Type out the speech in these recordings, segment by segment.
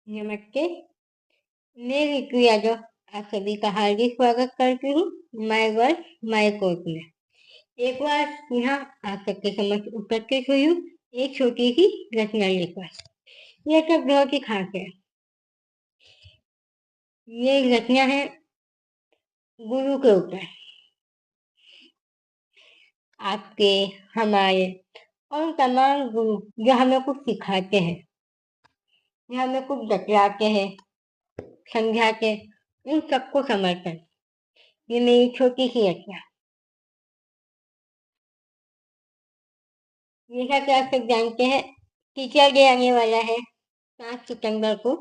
नमस्ते, मैं रितु यादव आप सभी का हार्दिक स्वागत करती हूँ माय वर्ड माय कोर्ट में। एक बार पुनः आप सबके समक्ष उपस्थित हुई हूँ एक छोटी सी रचना लेकर। यह सब बहुत ही खास है। ये रचना है गुरु के ऊपर। आपके, हमारे और तमाम गुरु जो हमें कुछ सिखाते हैं, जो हमें कुछ बतलाते हैं, समझाते हैं, उन सबको समर्पण। ये मेरी छोटी सी रचना। जैसा कि आप सब जानते हैं, टीचर डे आने वाला है 7 सितंबर को।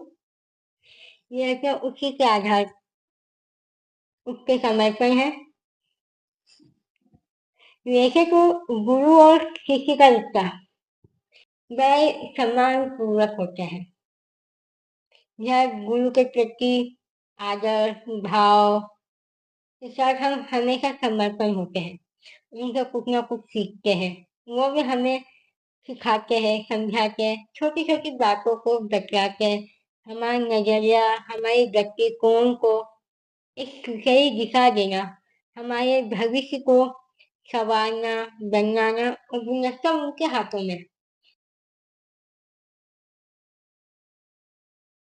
ये रचना उसी के आधार उस पे समर्पण है। वैसे तो गुरु और शिष्य का रिश्ता बड़ा ही सम्मान पूर्वक होता है। यह गुरु के प्रति आदर भाव के साथ हम हमेशा समर्पण होते हैं। उनसे कुछ ना कुछ सीखते हैं। वो भी हमें सिखाते हैं, समझाते हैं, छोटी छोटी बातों को बतलाते हैं। हमारा नजरिया, हमारे दृष्टिकोण को एक सही दिशा देना, हमारे भविष्य को संवारना, बनाना और गुणवत्ता उनके हाथों में।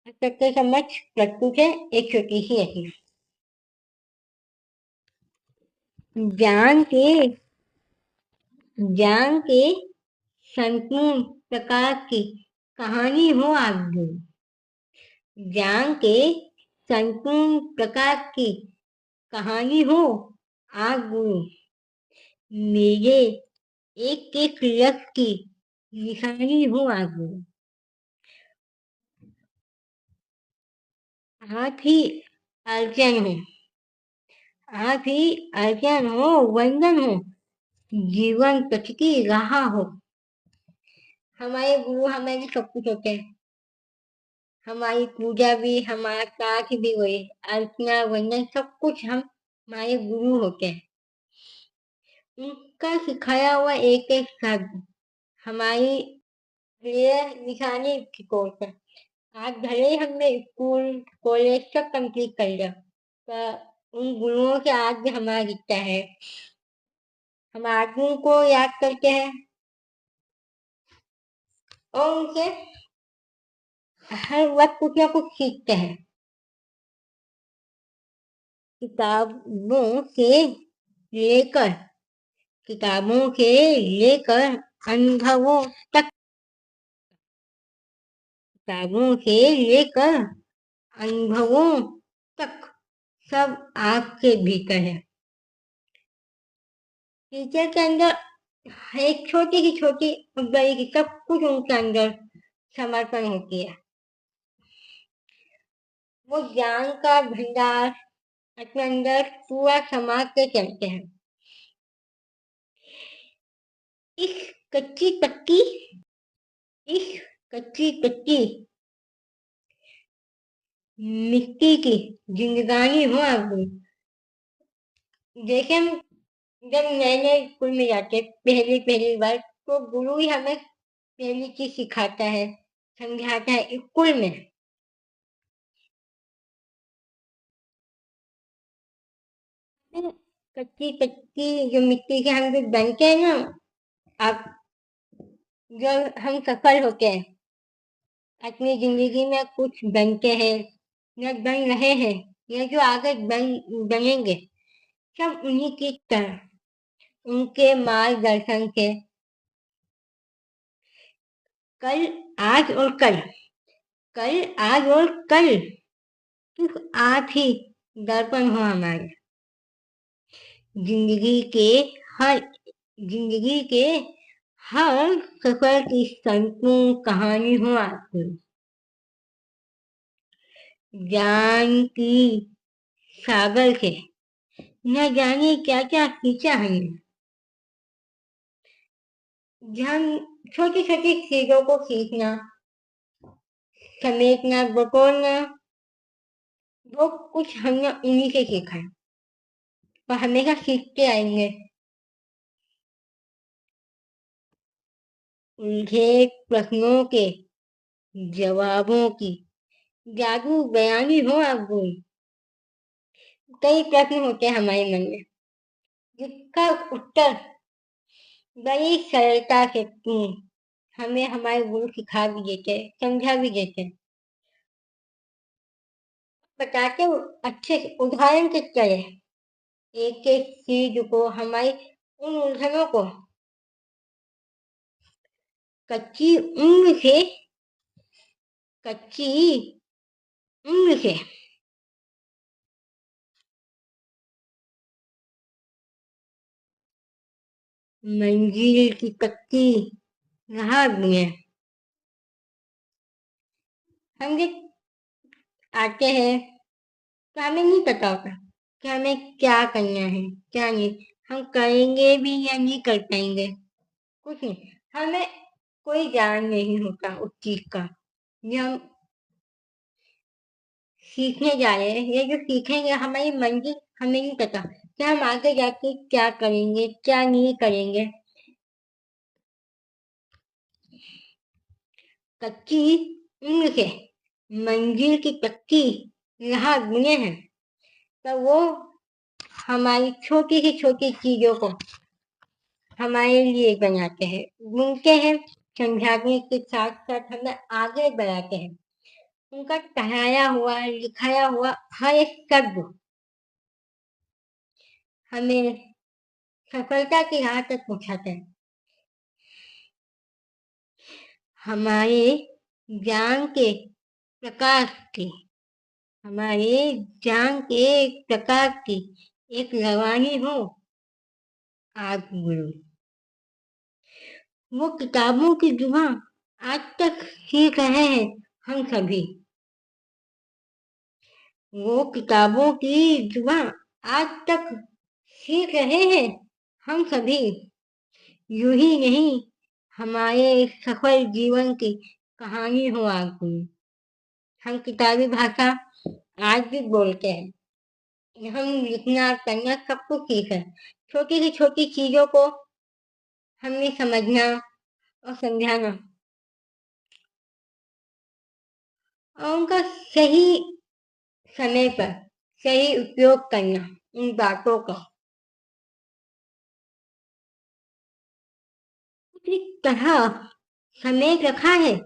सबके समक्ष प्रस्तुत है एक छोटी सी रचना। ज्ञान के ज्ञान के संपूर्ण प्रकाश की कहानी हो आगे। ज्ञान के संपूर्ण प्रकाश की कहानी हो आग गुरु। मेरे एक एक लक्ष्य की निशानी हो आग गुरु। आप ही अर्चन हो, आप ही अर्चन हो, वंदन हो, जीवन पथ की राह हो। हमारे गुरु हमारे सब कुछ होते हैं। हमारी पूजा भी, हमारा पाठ भी वही, अर्चना वंदन सब कुछ हम हमारे गुरु होते हैं। उनका सिखाया हुआ एक एक शब्द हमारी लिए निशानी की ओर पर। आज भले ही हमने स्कूल कॉलेज सब कंप्लीट कर लिया, पर उन गुरुओं से आज भी हमारा रिश्ता है। हम आज भी उनको याद करते हैं और उनसे हर वक्त कुछ ना कुछ सीखते हैं। किताबों से लेकर किताबों से लेकर अनुभवों तक, किताबों से लेकर अनुभवों तक सब आपके भीतर है। टीचर के अंदर एक छोटी की छोटी और बड़ी की सब कुछ उनके अंदर समर्पण होती है। वो ज्ञान का भंडार अपने अंदर पूरा समा के चलते हैं। इस कच्ची पक्की इस कच्ची पक्की मिट्टी की जिंदगानी हो आपको। जैसे हम जब नए नए स्कूल में जाते हैं पहली पहली बार, तो गुरु ही हमें पहली चीज सिखाता है, समझाता है स्कूल में। कच्ची पक्की जो मिट्टी के हम जो बनते हैं ना, आप जब हम सफल होते हैं अपनी जिंदगी में, कुछ बनते हैं या बन रहे हैं या जो आगे बनेंगे, सब उन्हीं की तरह, उनके मार्गदर्शन से। कल, आज और कल, कल, आज और कल सिर्फ आप ही दर्पण हो हमारे। जिंदगी के हर जिंदगी के हर सफर की संपूर्ण कहानी हो आपकी। ज्ञान की सागर से न जाने क्या क्या सींचा हमने। हम छोटी छोटी चीजों को सीखना, समेटना, बटोरना, वो कुछ हमने उन्हीं से सीखा है और हमेशा सीखते आएंगे। उलझे प्रश्नों के जवाबों की जादू बयानी हो आप गुरु। कई प्रश्न होते हैं हमारे मन में, जिसका उत्तर बड़ी सरलता से हमें हमारे गुरु सिखा भी देते हैं, समझा भी देते हैं। बताते हो अच्छे से उदाहरण के तरह, एक एक चीज को, हमारी उन उलझनों को कच्ची उम्र से कच्ची उम्र से मंजिल की कच्ची राह में हम जब आते हैं तो हमें नहीं पता होता कि हमें क्या करना है, क्या नहीं। हम करेंगे भी या नहीं कर पाएंगे, कुछ नहीं। हमें कोई ज्ञान नहीं होता उस चीज का। ये हम सीखने जा रहे हैं, ये जो सीखेंगे हमारी मंजिल हमें नहीं पता कि हम आगे जाके क्या करेंगे, क्या नहीं करेंगे। कच्ची उम्र से मंजिल की कच्ची राह बुने हैं, तो वो हमारी छोटी से छोटी चीजों को हमारे लिए बनाते हैं, बुनते हैं। समझाने के साथ साथ हमें आगे बढ़ाते हैं। उनका पढ़ाया हुआ, लिखाया हुआ हर एक शब्द हमें सफलता की राह तक पहुंचाता है। हमारे ज्ञान के प्रकाश की हमारे ज्ञान के प्रकाश की एक रवानी हो आप गुरु। वो किताबों की जुबान आज तक सीख रहे हैं हम सभी। वो किताबों की जुबान आज तक सीख रहे हैं हम सभी। यूं ही नहीं, हमारे सफल जीवन की कहानी हो आप गुरु। हम किताबी भाषा आज भी बोलते हैं, हम लिखना पढ़ना सब कुछ सीख है। छोटी से छोटी चीजों को हमें समझना और समझाना और उनका सही समय पर सही उपयोग करना, उन बातों का इस तरह समेट रखा है,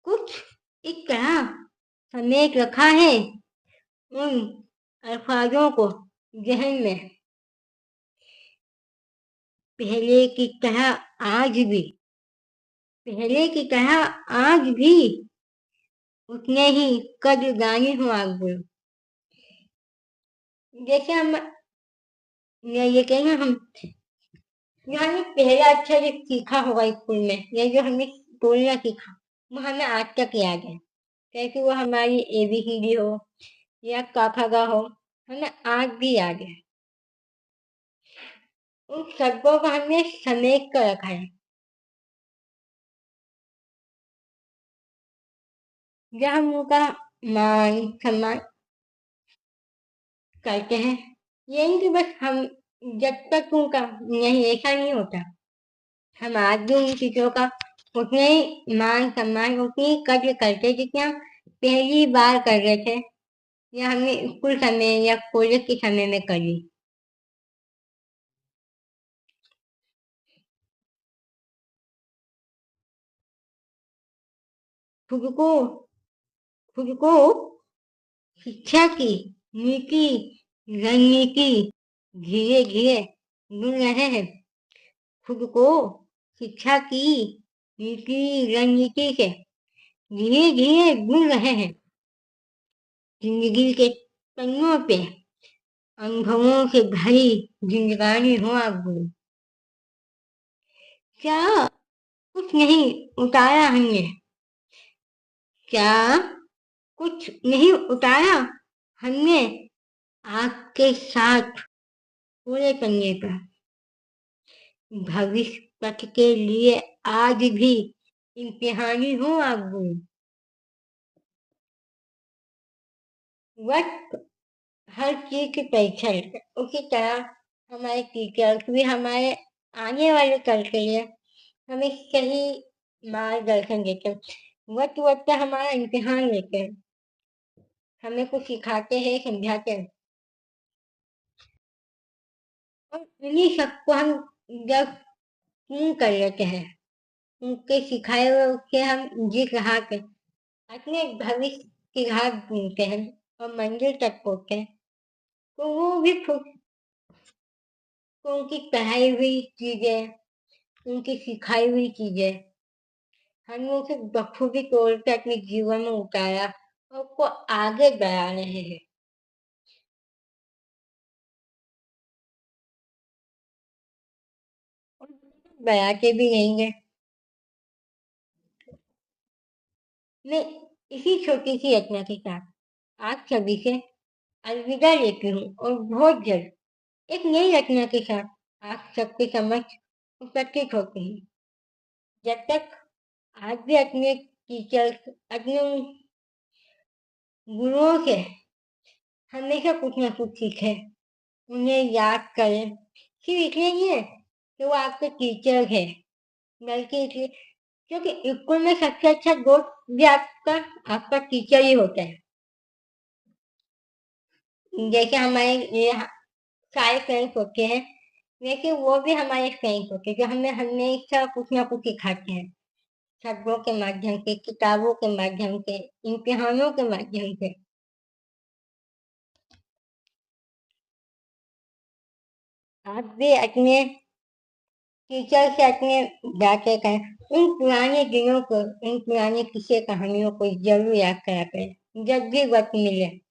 कुछ इस तरह समेट रखा है उन अल्फाजों को जहन में। पहले की तरह आज भी पहले की तरह आज भी उतने ही कदरदानी हो आप बोलो। जैसे हम मैं ये कहेंगे, हम जो हमने पहले अच्छा जो सीखा होगा स्कूल में, या जो हमने बोलना सीखा, वो हमें आज तक याद है। कैसे वो हमारी ABCD हो या क ख ग हो, हमें आज भी याद है। उन शब्दों को हमने समेट कर रखा है। जब हम उनका मान सम्मान करते हैं, ये नहीं कि बस हम जब तक उनका नहीं, ऐसा नहीं होता। हम आज भी उन चीजों का उतने ही मान सम्मान, उतनी ही कद्र करते जितने हम पहली बार कर रहे थे, या हमने स्कूल समय या कॉलेज के समय में करी। खुद को खुद को शिक्षा की नीति रणनीति धीरे धीरे बुन रहे हैं। खुद को शिक्षा की नीति रणनीति से धीरे धीरे बुन रहे हैं। जिंदगी के पन्नों पे अनुभवों से भरी जिंदगानी हो आप गुरु। क्या कुछ नहीं उतारा हमने, क्या कुछ नहीं उतारा हमने आपके साथ पूरे करने पर। भविष्य पथ के लिए आज भी इम्तिहानी हो आप गुरु। वक्त हर चीज की परीक्षा लेते हैं। उसी तरह हमारे टीचर्स भी हमारे आने वाले कल के लिए हमें सही मार्गदर्शन देते हैं। वक्त वक्त पे हमारा इम्तिहान लेते हैं, हमें कुछ सिखाते हैं, समझाते हैं। और इन्हीं सबको हम जब कर लेते हैं, उनके सिखाए हुए उससे हम जिस राह पे अपने भविष्य की राह ढूंढते हैं और मंजिल तक पहुंचते हैं, तो वो भी खुद को उनकी पढ़ाई हुई चीजें, उनकी सिखाई हुई चीजें हमने उसे बखूबी तौर पे अपने जीवन में उतारा और उसको आगे बढ़ा रहे हैं। और बढ़ाते भी रहेंगे। मैं इसी छोटी सी रचना के साथ आप सभी से अलविदा लेती हूँ और बहुत जल्द एक नई रचना के साथ आप सबके समक्ष उपस्थित होती हूँ। जब तक आप भी अपने टीचर्स, अपने उन गुरुओं से हमेशा कुछ ना कुछ सीखें, उन्हें याद करें। सिर्फ इसलिए नहीं है कि वो आपके टीचर है, बल्कि इसलिए क्योंकि स्कूल में सबसे अच्छा दोस्त भी आपका आपका टीचर ही होता है। जैसे हमारे ये सारे फ्रेंड्स होते हैं, वैसे वो भी हमारे फ्रेंड्स होते हैं जो हमें हमेशा कुछ ना कुछ सिखाते हैं, शब्दों के माध्यम से, किताबों के माध्यम से, इम्तिहानों के माध्यम से। आप भी अपने टीचर से अपने बातें करें, उन पुराने दिनों को, उन पुराने किस्से कहानियों को जरूर याद करा करें जब भी वक्त मिले।